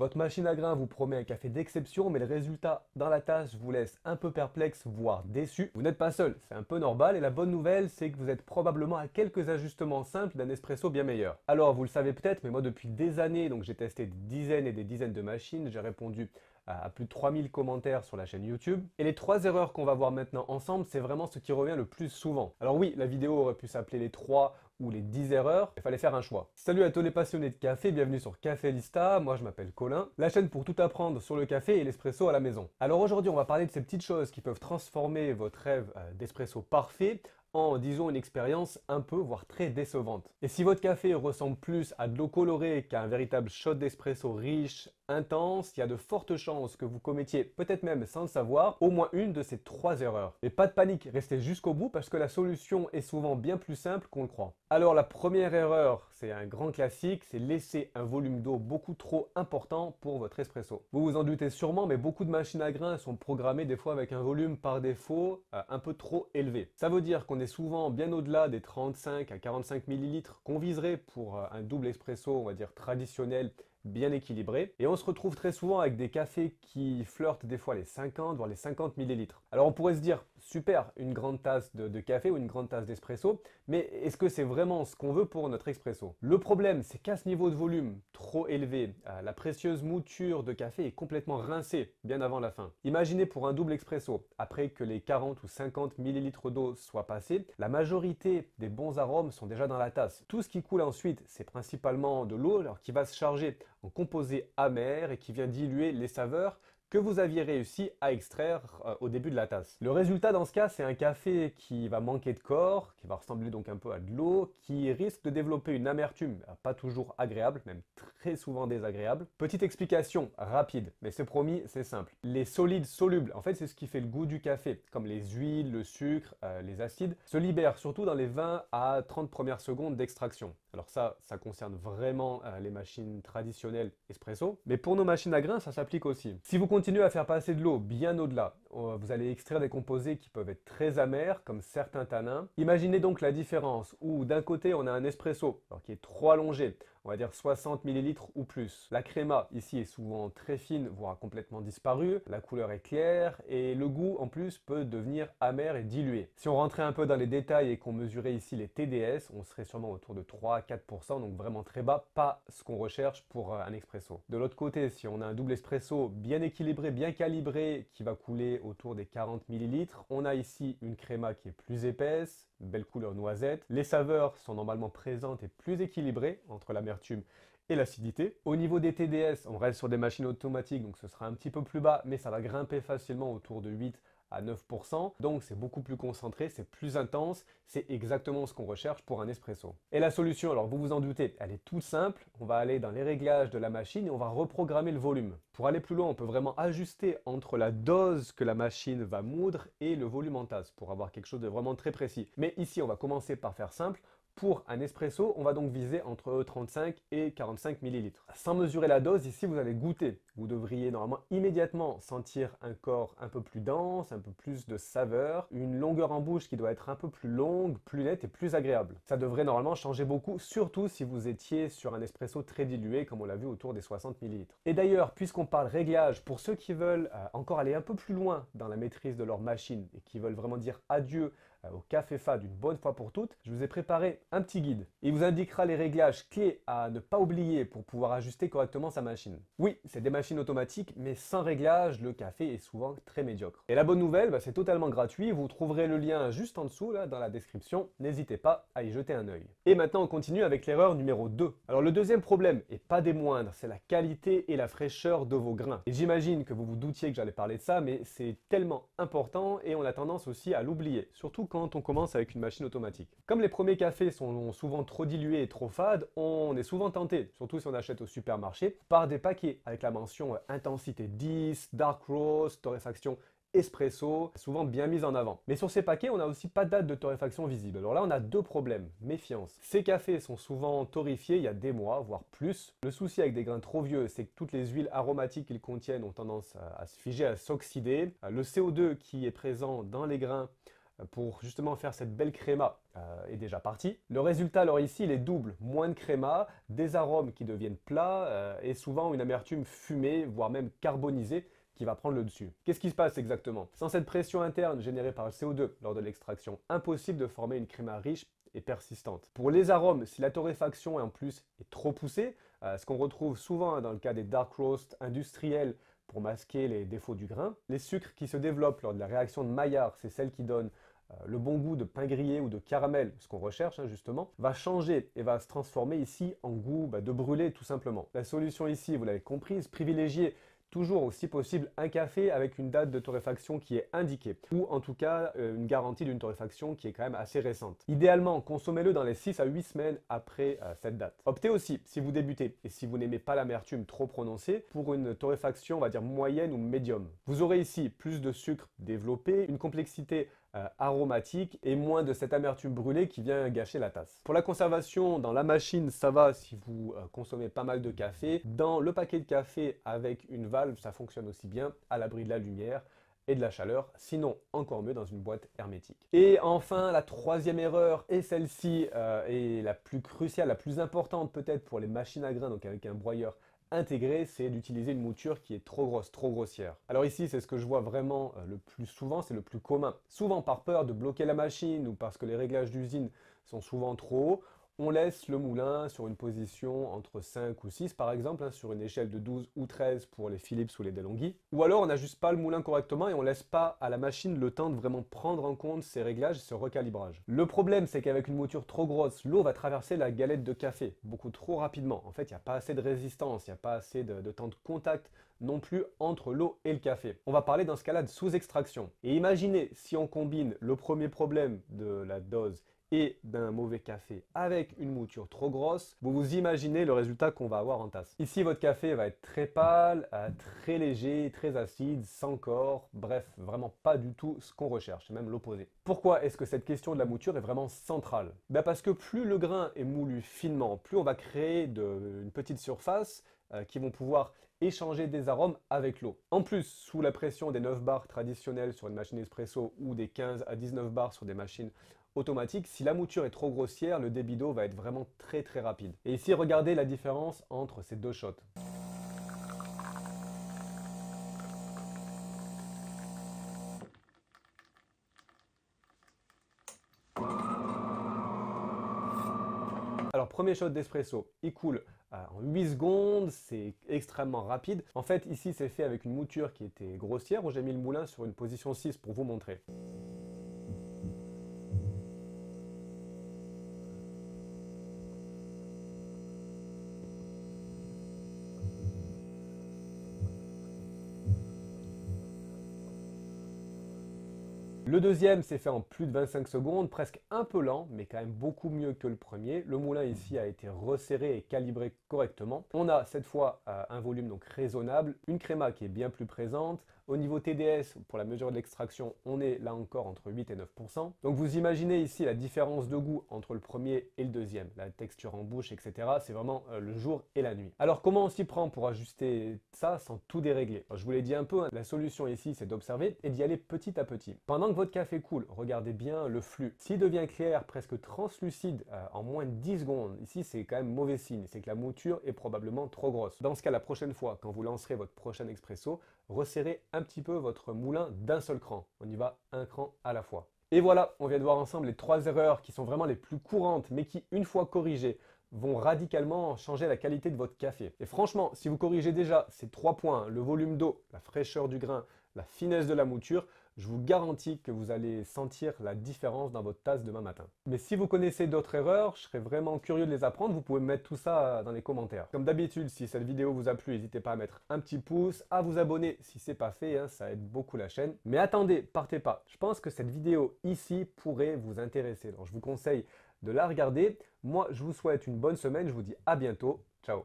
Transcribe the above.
Votre machine à grains vous promet un café d'exception, mais le résultat dans la tasse vous laisse un peu perplexe, voire déçu. Vous n'êtes pas seul, c'est un peu normal, et la bonne nouvelle, c'est que vous êtes probablement à quelques ajustements simples d'un espresso bien meilleur. Alors, vous le savez peut-être, mais moi depuis des années, donc j'ai testé des dizaines et des dizaines de machines, j'ai répondu à plus de 3000 commentaires sur la chaîne YouTube. Et les 3 erreurs qu'on va voir maintenant ensemble, c'est vraiment ce qui revient le plus souvent. Alors oui, la vidéo aurait pu s'appeler les 3 ou les 10 erreurs, il fallait faire un choix. Salut à tous les passionnés de café, bienvenue sur Café Lista, moi je m'appelle Colin, la chaîne pour tout apprendre sur le café et l'espresso à la maison. Alors aujourd'hui on va parler de ces petites choses qui peuvent transformer votre rêve d'espresso parfait en, disons, une expérience un peu, voire très décevante. Et si votre café ressemble plus à de l'eau colorée qu'à un véritable shot d'espresso riche, intense, il y a de fortes chances que vous commettiez, peut-être même sans le savoir, au moins une de ces 3 erreurs. Mais pas de panique, restez jusqu'au bout parce que la solution est souvent bien plus simple qu'on le croit. Alors la première erreur, c'est un grand classique, c'est laisser un volume d'eau beaucoup trop important pour votre espresso. Vous vous en doutez sûrement, mais beaucoup de machines à grains sont programmées des fois avec un volume par défaut un peu trop élevé. Ça veut dire qu'on est souvent bien au-delà des 35 à 45 millilitres qu'on viserait pour un double espresso, on va dire traditionnel, bien équilibré. Et on se retrouve très souvent avec des cafés qui flirtent des fois les 50, voire les 50 millilitres. Alors on pourrait se dire, super, une grande tasse de café ou une grande tasse d'espresso, mais est-ce que c'est vraiment ce qu'on veut pour notre expresso? Le problème, c'est qu'à ce niveau de volume trop élevé, la précieuse mouture de café est complètement rincée bien avant la fin. Imaginez pour un double expresso, après que les 40 ou 50 millilitres d'eau soient passés, la majorité des bons arômes sont déjà dans la tasse. Tout ce qui coule ensuite, c'est principalement de l'eau, alors qui va se charger en composé amer et qui vient diluer les saveurs que vous aviez réussi à extraire au début de la tasse. Le résultat dans ce cas, c'est un café qui va manquer de corps, qui va ressembler donc un peu à de l'eau, qui risque de développer une amertume pas toujours agréable, même très souvent désagréable. Petite explication rapide, mais c'est promis, c'est simple. Les solides solubles, en fait c'est ce qui fait le goût du café, comme les huiles, le sucre, les acides, se libèrent surtout dans les 20 à 30 premières secondes d'extraction. Alors ça concerne vraiment les machines traditionnelles espresso, mais pour nos machines à grains, ça s'applique aussi. Si vous continuez à faire passer de l'eau bien au-delà, vous allez extraire des composés qui peuvent être très amers, comme certains tanins. Imaginez donc la différence, où d'un côté on a un espresso, alors qui est trop allongé, on va dire 60 millilitres ou plus. La créma, ici, est souvent très fine, voire complètement disparue. La couleur est claire et le goût, en plus, peut devenir amer et dilué. Si on rentrait un peu dans les détails et qu'on mesurait ici les TDS, on serait sûrement autour de 3 à 4%, donc vraiment très bas, pas ce qu'on recherche pour un expresso. De l'autre côté, si on a un double espresso bien équilibré, bien calibré, qui va couler autour des 40 millilitres, on a ici une créma qui est plus épaisse, belle couleur noisette. Les saveurs sont normalement présentes et plus équilibrées entre l'amertume et l'acidité. Au niveau des TDS, on reste sur des machines automatiques, donc ce sera un petit peu plus bas, mais ça va grimper facilement autour de 8 à 9%, donc c'est beaucoup plus concentré, c'est plus intense, c'est exactement ce qu'on recherche pour un espresso. Et la solution, alors vous vous en doutez, elle est toute simple, on va aller dans les réglages de la machine et on va reprogrammer le volume. Pour aller plus loin, on peut vraiment ajuster entre la dose que la machine va moudre et le volume en tasse, pour avoir quelque chose de vraiment très précis. Mais ici, on va commencer par faire simple. Pour un espresso, on va donc viser entre 35 et 45 millilitres. Sans mesurer la dose, ici vous allez goûter. Vous devriez normalement immédiatement sentir un corps un peu plus dense, un peu plus de saveur, une longueur en bouche qui doit être un peu plus longue, plus nette et plus agréable. Ça devrait normalement changer beaucoup, surtout si vous étiez sur un espresso très dilué, comme on l'a vu autour des 60 millilitres. Et d'ailleurs, puisqu'on parle réglage, pour ceux qui veulent encore aller un peu plus loin dans la maîtrise de leur machine et qui veulent vraiment dire adieu au café fade d'une bonne fois pour toutes, je vous ai préparé un petit guide. Il vous indiquera les réglages clés à ne pas oublier pour pouvoir ajuster correctement sa machine. Oui, c'est des machines automatiques, mais sans réglage, le café est souvent très médiocre. Et la bonne nouvelle, c'est totalement gratuit, vous trouverez le lien juste en dessous, là, dans la description, n'hésitez pas à y jeter un œil. Et maintenant on continue avec l'erreur numéro 2. Alors le deuxième problème, et pas des moindres, c'est la qualité et la fraîcheur de vos grains. Et j'imagine que vous vous doutiez que j'allais parler de ça, mais c'est tellement important et on a tendance aussi à l'oublier, surtout quand on commence avec une machine automatique. Comme les premiers cafés sont souvent trop dilués et trop fades, on est souvent tenté, surtout si on achète au supermarché, par des paquets avec la mention intensité 10, dark roast, torréfaction espresso, souvent bien mise en avant. Mais sur ces paquets, on n'a aussi pas de date de torréfaction visible. Alors là, on a deux problèmes. Méfiance. Ces cafés sont souvent torréfiés il y a des mois, voire plus. Le souci avec des grains trop vieux, c'est que toutes les huiles aromatiques qu'ils contiennent ont tendance à se figer, à s'oxyder. Le CO2 qui est présent dans les grains pour justement faire cette belle créma est déjà parti. Le résultat alors ici il est double, moins de créma, des arômes qui deviennent plats et souvent une amertume fumée, voire même carbonisée qui va prendre le dessus. Qu'est-ce qui se passe exactement? Sans cette pression interne générée par le CO2 lors de l'extraction, impossible de former une créma riche et persistante. Pour les arômes, si la torréfaction en plus est trop poussée, ce qu'on retrouve souvent dans le cas des dark roasts industriels pour masquer les défauts du grain, les sucres qui se développent lors de la réaction de Maillard, c'est celle qui donne le bon goût de pain grillé ou de caramel, ce qu'on recherche justement, va changer et va se transformer ici en goût de brûlé tout simplement. La solution ici, vous l'avez comprise, privilégier toujours aussi possible un café avec une date de torréfaction qui est indiquée, ou en tout cas une garantie d'une torréfaction qui est quand même assez récente. Idéalement, consommez-le dans les 6 à 8 semaines après cette date. Optez aussi, si vous débutez et si vous n'aimez pas l'amertume trop prononcée, pour une torréfaction, on va dire moyenne ou médium. Vous aurez ici plus de sucre développé, une complexité aromatique et moins de cette amertume brûlée qui vient gâcher la tasse. Pour la conservation, dans la machine, ça va si vous consommez pas mal de café. Dans le paquet de café avec une valve, ça fonctionne aussi bien à l'abri de la lumière et de la chaleur, sinon encore mieux dans une boîte hermétique. Et enfin, la troisième erreur, et celle-ci est la plus cruciale, la plus importante peut-être pour les machines à grains, donc avec un broyeur intégré, c'est d'utiliser une mouture qui est trop grosse, trop grossière. Alors ici, c'est ce que je vois vraiment le plus souvent, c'est le plus commun. Souvent par peur de bloquer la machine ou parce que les réglages d'usine sont souvent trop hauts, on laisse le moulin sur une position entre 5 ou 6 par exemple, sur une échelle de 12 ou 13 pour les Philips ou les DeLonghi. Ou alors on n'ajuste pas le moulin correctement et on laisse pas à la machine le temps de vraiment prendre en compte ces réglages et ce recalibrage. Le problème c'est qu'avec une mouture trop grosse, l'eau va traverser la galette de café beaucoup trop rapidement. En fait, il n'y a pas assez de résistance, il n'y a pas assez de temps de contact non plus entre l'eau et le café. On va parler dans ce cas-là de sous-extraction. Et imaginez si on combine le premier problème de la dose et d'un mauvais café avec une mouture trop grosse, vous vous imaginez le résultat qu'on va avoir en tasse. Ici, votre café va être très pâle, très léger, très acide, sans corps, bref, vraiment pas du tout ce qu'on recherche, c'est même l'opposé. Pourquoi est-ce que cette question de la mouture est vraiment centrale? Parce que plus le grain est moulu finement, plus on va créer une petite surface qui vont pouvoir échanger des arômes avec l'eau. En plus, sous la pression des 9 bars traditionnels sur une machine espresso ou des 15 à 19 bars sur des machines automatique, si la mouture est trop grossière, le débit d'eau va être vraiment très rapide. Et ici, regardez la différence entre ces deux shots. Alors, premier shot d'espresso, il coule en 8 secondes, c'est extrêmement rapide. En fait, ici, c'est fait avec une mouture qui était grossière, où j'ai mis le moulin sur une position 6 pour vous montrer. Le deuxième s'est fait en plus de 25 secondes, presque un peu lent, mais quand même beaucoup mieux que le premier. Le moulin ici a été resserré et calibré correctement. On a cette fois un volume donc raisonnable, une créma qui est bien plus présente. Au niveau TDS, pour la mesure de l'extraction, on est là encore entre 8 et 9%. Donc vous imaginez ici la différence de goût entre le premier et le deuxième. La texture en bouche, etc. C'est vraiment le jour et la nuit. Alors comment on s'y prend pour ajuster ça sans tout dérégler? Je vous l'ai dit un peu, la solution ici c'est d'observer et d'y aller petit à petit. Pendant que votre café coule, regardez bien le flux. S'il devient clair, presque translucide en moins de 10 secondes, ici c'est quand même mauvais signe, c'est que la mouture est probablement trop grosse. Dans ce cas, la prochaine fois, quand vous lancerez votre prochain expresso, resserrez un petit peu votre moulin d'un seul cran. On y va un cran à la fois. Et voilà, on vient de voir ensemble les 3 erreurs qui sont vraiment les plus courantes, mais qui, une fois corrigées, vont radicalement changer la qualité de votre café. Et franchement, si vous corrigez déjà ces 3 points, le volume d'eau, la fraîcheur du grain, la finesse de la mouture, je vous garantis que vous allez sentir la différence dans votre tasse demain matin. Mais si vous connaissez d'autres erreurs, je serais vraiment curieux de les apprendre, vous pouvez me mettre tout ça dans les commentaires. Comme d'habitude, si cette vidéo vous a plu, n'hésitez pas à mettre un petit pouce, à vous abonner si ce n'est pas fait, ça aide beaucoup la chaîne. Mais attendez, partez pas, je pense que cette vidéo ici pourrait vous intéresser. Donc je vous conseille de la regarder. Moi, je vous souhaite une bonne semaine, je vous dis à bientôt, ciao.